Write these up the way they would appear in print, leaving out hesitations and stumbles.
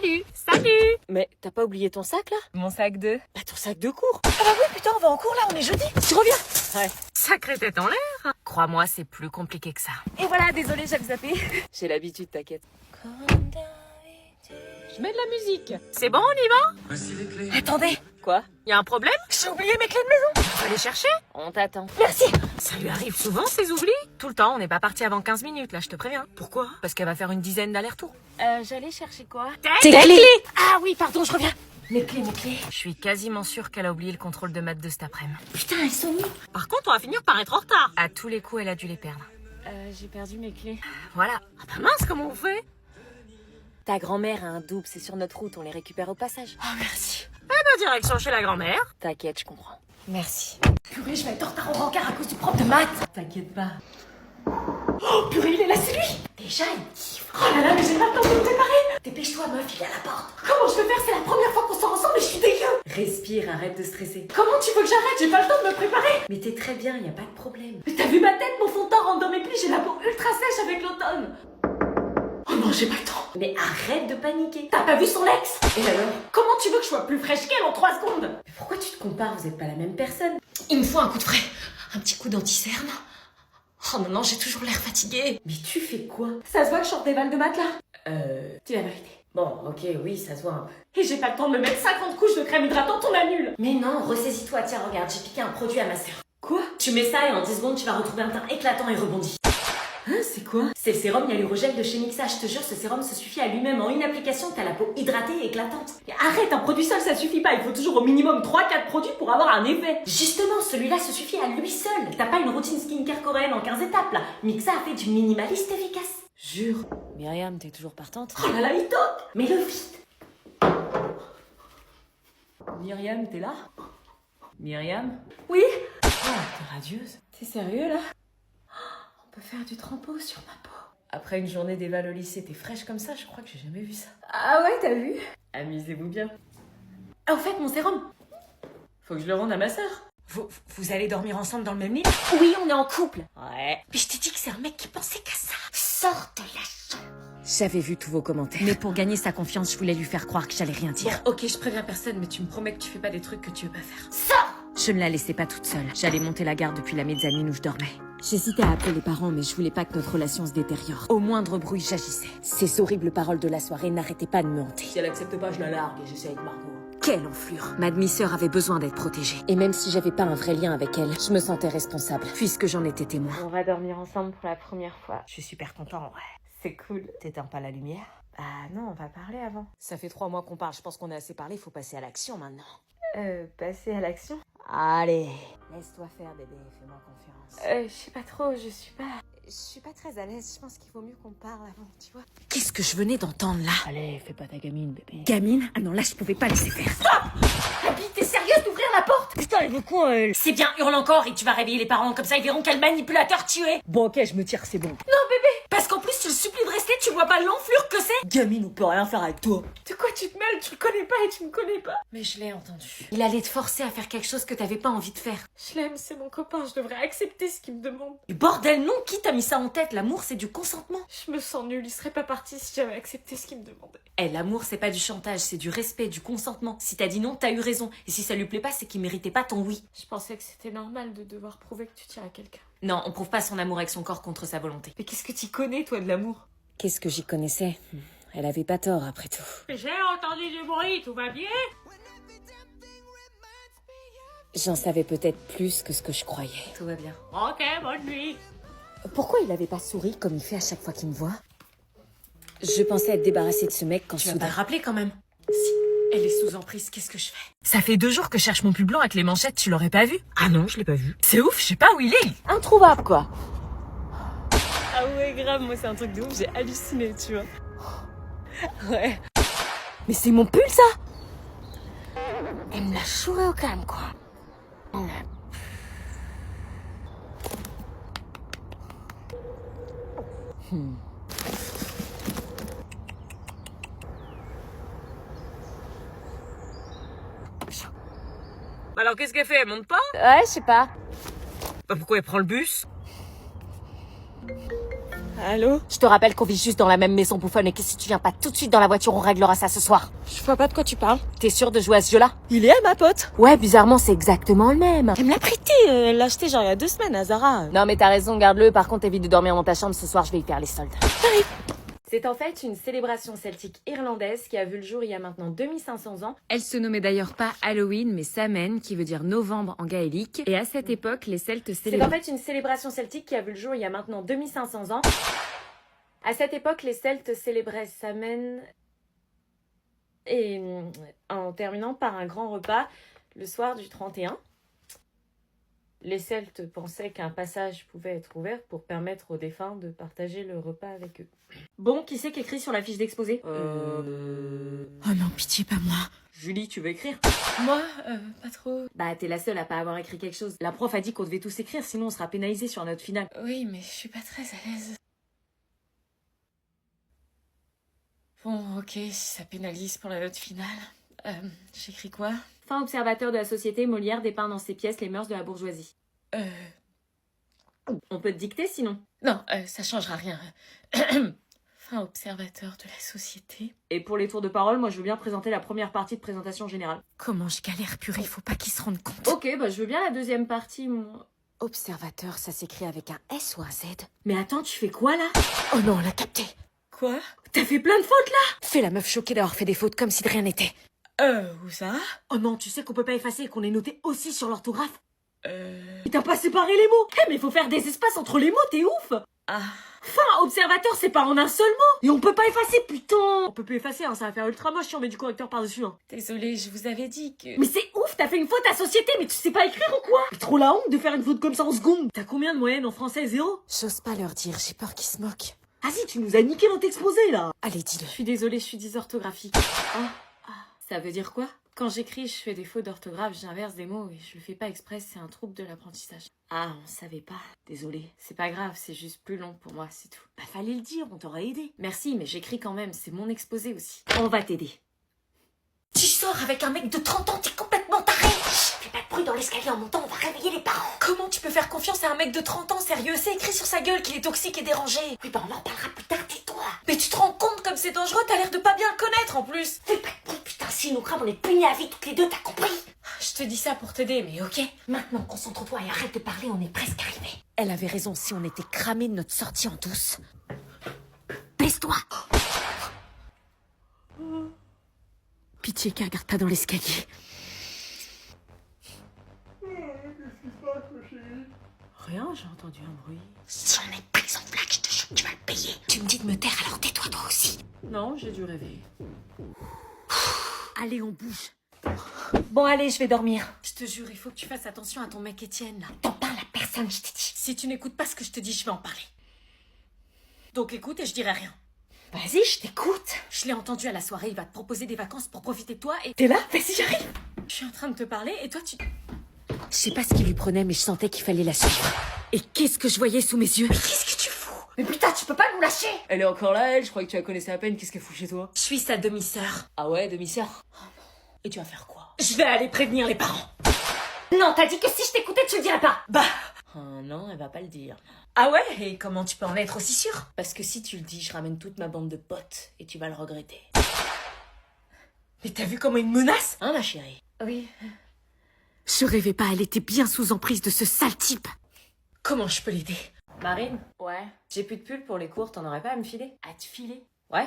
Salut. Salut. Mais t'as pas oublié ton sac là? Mon sac de... Bah ton sac de cours. Ah bah oui putain, on va en cours là, on est jeudi. Tu reviens? Ouais. Sacrée tête en l'air. Crois-moi, c'est plus compliqué que ça. Et voilà, désolé, j'avais zappé. J'ai l'habitude, t'inquiète. Je mets de la musique. C'est bon, on y va? Voici les clés. Attendez. Quoi? Y a un problème? J'ai oublié mes clés de maison. Faut les chercher? On t'attend. Merci. Ça lui arrive souvent, ces oublis? Tout le temps, on n'est pas parti avant 15 minutes, là, je te préviens. Pourquoi? Parce qu'elle va faire une dizaine d'allers-retours. J'allais chercher quoi? Tes clés. Ah oui, pardon, je reviens. Mes clés. Je suis quasiment sûre qu'elle a oublié le contrôle de maths de cet après-midi. Putain, elles sont où? Par contre, on va finir par être en retard. À tous les coups, elle a dû les perdre. J'ai perdu mes clés. Voilà. Ah bah mince, comment on fait? Ta grand-mère a un double, c'est sur notre route, on les récupère au passage. Oh, merci. Eh ben, direction chez la grand-mère. T'inquiète, je comprends. Merci. Purée, je vais être en retard au rencard à cause du prof de maths. T'inquiète pas. Oh purée, il est là, c'est lui. Déjà, il kiffe. Oh là là, mais j'ai pas le temps de me préparer. Dépêche-toi, meuf, il est à la porte. Comment je peux faire? C'est la première fois qu'on sort ensemble et je suis dégueu. Respire, arrête de stresser. Comment tu veux que j'arrête? J'ai pas le temps de me préparer. Mais t'es très bien, y a pas de problème. Mais t'as vu ma tête? Mon fond de teint rentre dans mes plis, j'ai la peau ultra sèche avec l'automne. Oh non, j'ai pas le temps. Mais arrête de paniquer. T'as pas vu son ex? Et alors? Comment tu veux que je sois plus fraîche qu'elle en 3 secondes? Mais pourquoi tu te compares? Vous êtes pas la même personne. Il me faut un coup de frais. Un petit coup d'anti-cerne. Oh non, j'ai toujours l'air fatiguée. Mais tu fais quoi? Ça se voit que je sors des balles de maths là? Dis la vérité. Bon, ok, oui, ça se voit un peu. Et j'ai pas le temps de me mettre 50 couches de crème hydratante, on annule. Mais non, ressaisis-toi, tiens, regarde, j'ai piqué un produit à ma sœur. Quoi? Tu mets ça et en 10 secondes, tu vas retrouver un teint éclatant et rebondi. Hein, c'est quoi? C'est le sérum hyalurogel de chez Mixa, je te jure, ce sérum se suffit à lui-même en une application, t'as la peau hydratée et éclatante. Mais arrête, un produit seul ça suffit pas, il faut toujours au minimum 3-4 produits pour avoir un effet. Justement, celui-là se suffit à lui seul. T'as pas une routine skincare coréenne en 15 étapes là. Mixa a fait du minimaliste efficace. Jure. Myriam, t'es toujours partante? Oh là là, il toque. Mais le vite. Myriam, t'es là? Myriam? Oui? Oh, t'es radieuse. T'es sérieux là? On peut faire du trempeau sur ma peau. Après une journée d'éval au lycée, t'es fraîche comme ça, je crois que j'ai jamais vu ça. Ah ouais, t'as vu? Amusez-vous bien. Ah, au fait, mon sérum. Faut que je le rende à ma sœur. Vous allez dormir ensemble dans le même lit? Oui, on est en couple. Ouais. Mais je t'ai dit que c'est un mec qui pensait qu'à ça. Sors de la chambre. J'avais vu tous vos commentaires. Mais pour gagner sa confiance, je voulais lui faire croire que j'allais rien dire. Bon, ok, je préviens personne, mais tu me promets que tu fais pas des trucs que tu veux pas faire. Sors! Je ne la laissais pas toute seule. J'allais monter la garde depuis la mezzanine où je dormais. J'hésitais à appeler les parents, mais je voulais pas que notre relation se détériore. Au moindre bruit, j'agissais. Ces horribles paroles de la soirée n'arrêtaient pas de me hanter. Si elle accepte pas, je la largue et j'essaie avec Margot. Quelle enflure! Ma demi-sœur avait besoin d'être protégée. Et même si j'avais pas un vrai lien avec elle, je me sentais responsable, puisque j'en étais témoin. On va dormir ensemble pour la première fois. Je suis super content, ouais. C'est cool. T'éteins pas la lumière? Ah non, on va parler avant. Ça fait 3 mois qu'on parle, je pense qu'on a assez parlé, faut passer à l'action maintenant. Passer à l'action? Allez! Laisse-toi faire, bébé, fais-moi confiance. Je sais pas trop, je suis pas... Je suis pas très à l'aise, je pense qu'il vaut mieux qu'on parle avant, tu vois. Qu'est-ce que je venais d'entendre là? Allez, fais pas ta gamine, bébé. Gamine? Ah non, là je pouvais pas laisser faire. Stop! Abby, t'es sérieuse d'ouvrir la porte? Putain, elle veut quoi, elle? C'est bien, hurle encore et tu vas réveiller les parents, comme ça ils verront quel manipulateur tu es. Bon, ok, je me tire, c'est bon. Non, bébé! Parce qu'en plus, je te supplie de rester, tu vois pas l'enflure que c'est? Gamine, on peut rien faire avec toi. De quoi tu te mêles? Tu le connais pas et tu me connais pas. Mais je l'ai entendu. Il allait te forcer à faire quelque chose que t'avais pas envie de faire. Je l'aime, c'est mon copain, je devrais accepter ce qu'il me demande. Du bordel, non, qui t'a mis ça en tête? L'amour, c'est du consentement. Je me sens nulle, il serait pas parti si j'avais accepté ce qu'il me demandait. Eh, l'amour, c'est pas du chantage, c'est du respect, du consentement. Si t'as dit non, t'as eu raison. Et si ça lui plaît pas, c'est qu'il méritait pas ton oui. Je pensais que c'était normal de devoir prouver que tu tiens à quelqu'un. Non, on prouve pas son amour avec son corps contre sa volonté. Mais qu'est-ce que t'y connais, toi, de l'amour? Qu'est-ce que j'y connaissais? Elle avait pas tort, après tout. J'ai entendu du bruit, tout va bien? J'en savais peut-être plus que ce que je croyais. Tout va bien. Ok, bonne nuit. Pourquoi il avait pas souri comme il fait à chaque fois qu'il me voit? Je pensais être débarrassée de ce mec quand Tu vas soudain... pas le rappeler quand même? Si, elle est sous emprise, qu'est-ce que je fais? Ça fait 2 jours que je cherche mon pull blanc avec les manchettes, tu l'aurais pas vu? Ah non, je l'ai pas vu. C'est ouf, je sais pas où il est. Introuvable, quoi. Ah ouais, grave, moi c'est un truc de ouf, j'ai halluciné, tu vois. Ouais. Mais c'est mon pull, ça? Elle me l'a chouré au calme, quoi. Alors qu'est-ce qu'elle fait? Elle monte pas? Ouais, je sais pas. Bah pourquoi elle prend le bus? Allô? Je te rappelle qu'on vit juste dans la même maison bouffonne et que si tu viens pas tout de suite dans la voiture, on réglera ça ce soir. Je vois pas de quoi tu parles. T'es sûre de jouer à ce jeu-là? Il est à ma pote. Ouais, bizarrement, c'est exactement le même. Elle me l'a prêté, elle l'a acheté genre il y a 2 semaines à Zara. Non mais t'as raison, garde-le. Par contre, évite de dormir dans ta chambre. Ce soir, je vais y faire les soldes. C'est en fait une célébration celtique irlandaise qui a vu le jour il y a maintenant 2500 ans. Elle se nommait d'ailleurs pas Halloween, mais Samhain, qui veut dire novembre en gaélique. Et à cette époque, les Celtes célébraient... C'est en fait une célébration celtique qui a vu le jour il y a maintenant 2500 ans. À cette époque, les Celtes célébraient Samhain... Et en terminant par un grand repas le soir du 31. Les Celtes pensaient qu'un passage pouvait être ouvert pour permettre aux défunts de partager le repas avec eux. Bon, qui c'est qui écrit sur la fiche d'exposé? Oh non, pitié, pas moi. Julie, tu veux écrire? Moi, pas trop. Bah, t'es la seule à pas avoir écrit quelque chose. La prof a dit qu'on devait tous écrire, sinon on sera pénalisé sur notre finale. Oui, mais je suis pas très à l'aise. Bon, ok, si ça pénalise pour la note finale. J'écris quoi? Fin observateur de la société, Molière dépeint dans ses pièces les mœurs de la bourgeoisie. On peut te dicter sinon. Non, ça changera rien. Fin observateur de la société. Et pour les tours de parole, moi je veux bien présenter la première partie de présentation générale. Comment je galère, purée, faut pas qu'ils se rendent compte. Ok, bah je veux bien la deuxième partie, moi. Observateur, ça s'écrit avec un S ou un Z? Mais attends, tu fais quoi là? Oh non, on l'a capté. Quoi? T'as fait plein de fautes là? Fais la meuf choquée d'avoir fait des fautes comme si de rien n'était. Où ça? Oh non, tu sais qu'on peut pas effacer et qu'on est noté aussi sur l'orthographe? Et t'as pas séparé les mots? Eh mais faut faire des espaces entre les mots, t'es ouf! Ah. Fin observateur, c'est pas en un seul mot! Et on peut pas effacer, putain! On peut plus effacer, hein, ça va faire ultra moche si on met du correcteur par-dessus, hein. Désolée, je vous avais dit que... Mais c'est ouf, t'as fait une faute à société, mais tu sais pas écrire ou quoi? C'est trop la honte de faire une faute comme ça en seconde! T'as combien de moyenne en français? 0? J'ose pas leur dire, j'ai peur qu'ils se moquent. Vas-y, tu nous as niqué notre exposé, là! Allez, dis-le. Je suis désolée, je suis dysorthographique. Ça veut dire quoi? Quand j'écris, je fais des fautes d'orthographe, j'inverse des mots et je le fais pas exprès, c'est un trouble de l'apprentissage. Ah, on savait pas. Désolée. C'est pas grave, c'est juste plus long pour moi, c'est tout. Bah fallait le dire, on t'aurait aidé. Merci, mais j'écris quand même, c'est mon exposé aussi. On va t'aider. Tu sors avec un mec de 30 ans, t'es complètement taré. Fais pas de bruit dans l'escalier en montant, on va réveiller les parents. Comment tu peux faire confiance à un mec de 30 ans, sérieux? C'est écrit sur sa gueule qu'il est toxique et dérangé. Oui, bah on en parlera plus tard, tais-toi. Mais tu te rends compte comme c'est dangereux? T'as l'air de pas bien le connaître en plus. Fais pas de bruit, putain, si nous crame, on est punis à vie toutes les deux, t'as compris? Je te dis ça pour t'aider, mais ok. Maintenant, concentre-toi et arrête de parler, on est presque arrivé. Elle avait raison, si on était cramé de notre sortie en douce. Baisse-toi. Pitié qu'elle regarde pas dans l'escalier. Rien, j'ai entendu un bruit. Si on est pris en flaque, je te jure que tu vas le payer. Tu me dis de me taire, alors tais-toi toi aussi. Non, j'ai dû rêver. Allez, on bouge. Bon, allez, je vais dormir. Je te jure, il faut que tu fasses attention à ton mec Étienne, là. T'en parles à personne, je t'ai dit. Si tu n'écoutes pas ce que je te dis, je vais en parler. Donc écoute et je dirai rien. Vas-y, je t'écoute. Je l'ai entendu à la soirée, il va te proposer des vacances pour profiter de toi et... T'es là? Vas-y, j'arrive. Je suis en train de te parler et toi tu... Je sais pas ce qui lui prenait, mais je sentais qu'il fallait la suivre. Et qu'est-ce que je voyais sous mes yeux? Qu'est-ce que tu fous? Mais putain, tu peux pas nous lâcher. Elle est encore là, elle. Je croyais que tu la connaissais à peine. Qu'est-ce qu'elle fout chez toi? Je suis sa demi-sœur. Ah ouais, demi-sœur. Et tu vas faire quoi? Je vais aller prévenir les parents. Non, t'as dit que si je t'écoutais, tu le dirais pas. Bah... Non, elle va pas le dire. Ah ouais? Et comment tu peux en être aussi sûre? Parce que si tu le dis, je ramène toute ma bande de potes et tu vas le regretter. Mais t'as vu comment il me menace? Hein, ma chérie? Oui. Je rêvais pas, elle était bien sous emprise de ce sale type. Comment je peux l'aider? Marine, Ouais. j'ai plus de pull pour les cours, t'en aurais pas à me filer? À te filer? Ouais.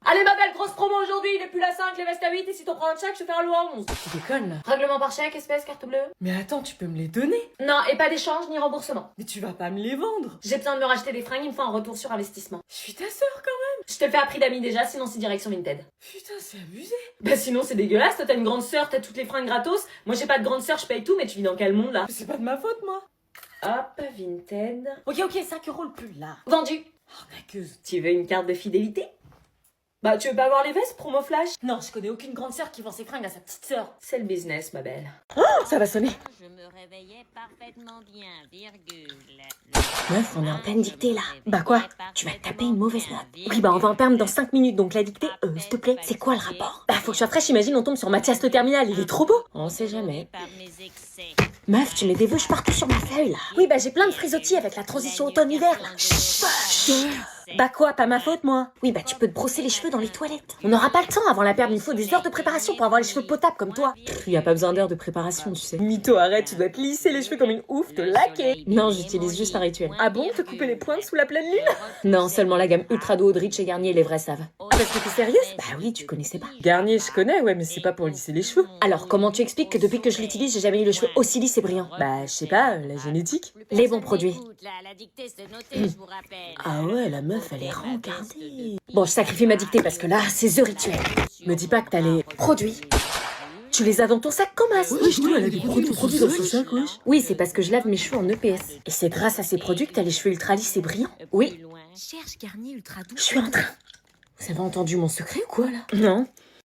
Allez ma belle, grosse promo aujourd'hui, il est plus la 5, les vestes à 8 et si t'en prends un de chaque, je te fais un lot à 11. Tu déconnes là. Règlement par chèque, espèce, carte bleue. Mais attends, tu peux me les donner? Non, et pas d'échange ni remboursement. Mais tu vas pas me les vendre? J'ai besoin de me racheter des fringues, il me faut un retour sur investissement. Je suis ta sœur quand même. Je te le fais à prix d'amis déjà, sinon c'est direction Vinted. Putain, c'est abusé. Bah sinon c'est dégueulasse, toi t'as une grande sœur, t'as toutes les fringues gratos. Moi j'ai pas de grande sœur, je paye tout, mais tu vis dans quel monde là? Mais c'est pas de ma faute moi. Hop, Vinted. Ok, 5 € le pull là. Vendu. Arnaqueuse. Tu veux une carte de fidélité? Bah, tu veux pas avoir les vestes, promo flash? Non, je connais aucune grande sœur qui vend ses fringues à sa petite sœur. C'est le business, ma belle. Oh, ça va sonner. Je me réveillais parfaitement bien, virgule. Meuf, on est en pleine dictée là. Bah quoi? Tu vas te taper une mauvaise note. Oui, bah on va en perdre dans 5 minutes, donc la dictée, s'il te plaît, c'est quoi le rapport? Bah, faut que je sois fraîche, imagine, on tombe sur Mathias le terminal, il est trop beau. On sait jamais. Par mes excès. Meuf, tu mets des veuches partout sur ma feuille là. Oui, bah j'ai plein de frisottis avec la transition automne-hiver, là. Chut. Bah quoi, pas ma faute, moi? Oui, bah tu peux te brosser les cheveux dans les toilettes. On n'aura pas le temps avant la perte, il faut des heures de préparation pour avoir les cheveux potables comme toi. Y a pas besoin d'heures de préparation, tu sais. Mytho, arrête, tu dois te lisser les cheveux comme une ouf, te laquer. Non, j'utilise juste un rituel. Ah bon, te couper les pointes sous la pleine lune? Non, seulement la gamme Ultra Duo de Rich et Garnier, les vrais savent. Ah, parce que t'es sérieuse? Bah oui, tu connaissais pas. Garnier, je connais, ouais, mais c'est pas pour lisser les cheveux. Alors, comment tu expliques que depuis que je l'utilise, j'ai jamais eu le cheveu aussi lisse et brillant? Bah, je sais pas, la génétique. Les bons produits. La dictée, c'est noté, je vous rappelle. Ah ouais, la meuf, elle est rencardée. Bon, je sacrifie ma dictée parce que là, c'est The Rituel. Me dis pas que t'as les produits. Tu les as dans ton sac comme as. Oui, je elle a des produits dans son sac, wesh. Oui, c'est parce que je lave mes cheveux en EPS. Et c'est grâce à ces produits que t'as les cheveux ultra lisses et brillants. Oui, Cherche Garnier Ultra Doux. je suis en train. Vous avez entendu mon secret ou quoi, là? Non.